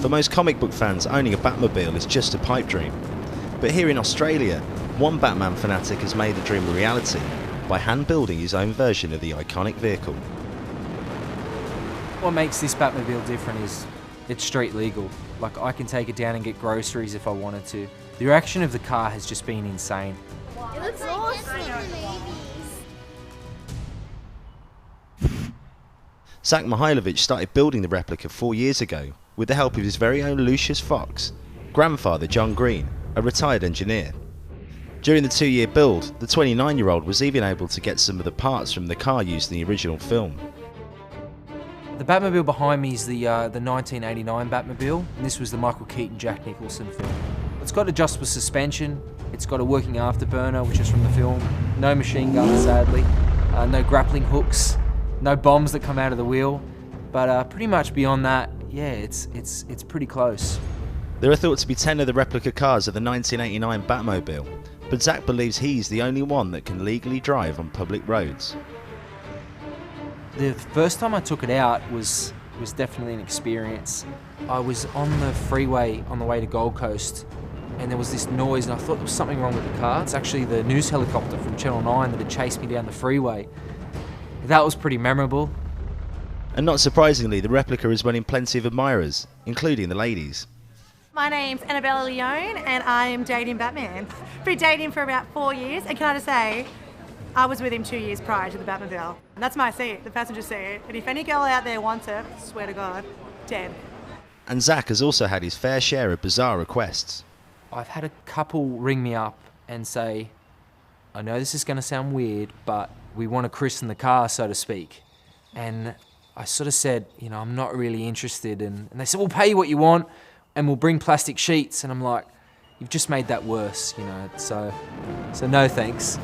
For most comic book fans, owning a Batmobile is just a pipe dream. But here in Australia, one Batman fanatic has made the dream a reality by hand-building his own version of the iconic vehicle. What makes this Batmobile different is it's street legal. Like, I can take it down and get groceries if I wanted to. The reaction of the car has just been insane. It looks awesome. Zach Mihailovich started building the replica 4 years ago with the help of his very own Lucius Fox, grandfather John Green, a retired engineer. During the 2-year build, the 29-year-old was even able to get some of the parts from the car used in the original film. The Batmobile behind me is the 1989 Batmobile, and this was the Michael Keaton, Jack Nicholson film. It's got adjustable suspension, it's got a working afterburner, which is from the film, no machine guns sadly, no grappling hooks, no bombs that come out of the wheel, but pretty much beyond that, yeah, it's pretty close. There are thought to be 10 of the replica cars of the 1989 Batmobile, but Zach believes he's the only one that can legally drive on public roads. The first time I took it out was definitely an experience. I was on the freeway on the way to Gold Coast, and there was this noise, and I thought there was something wrong with the car. It's actually the news helicopter from Channel 9 that had chased me down the freeway. That was pretty memorable. And not surprisingly, the replica is winning plenty of admirers, including the ladies. My name's Annabella Leone and I'm dating Batman. Been dating him for about 4 years, and can I just say, I was with him 2 years prior to the Batmobile. And that's my seat, the passenger seat. And if any girl out there wants it, I swear to God, dead. And Zach has also had his fair share of bizarre requests. I've had a couple ring me up and say, I know this is going to sound weird, but we want to christen the car, so to speak. And I sort of said, you know, I'm not really interested. And they said, we'll pay you what you want and we'll bring plastic sheets. And I'm like, you've just made that worse, you know, so no thanks.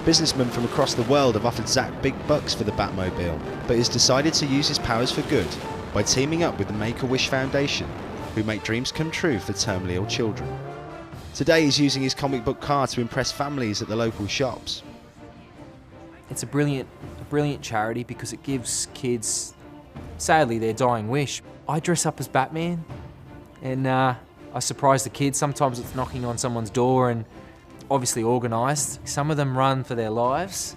Businessmen from across the world have offered Zach big bucks for the Batmobile, but he's decided to use his powers for good by teaming up with the Make-A-Wish Foundation, who make dreams come true for terminally ill children. Today he's using his comic book car to impress families at the local shops. It's a brilliant charity because it gives kids, sadly, their dying wish. I dress up as Batman and I surprise the kids. Sometimes it's knocking on someone's door and obviously organised. Some of them run for their lives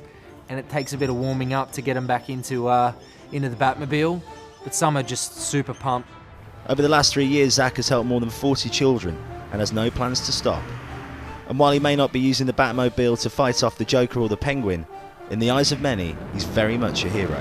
and it takes a bit of warming up to get them back into the Batmobile, but some are just super pumped. Over the last 3 years, Zach has helped more than 40 children and has no plans to stop. And while he may not be using the Batmobile to fight off the Joker or the Penguin, in the eyes of many, he's very much a hero.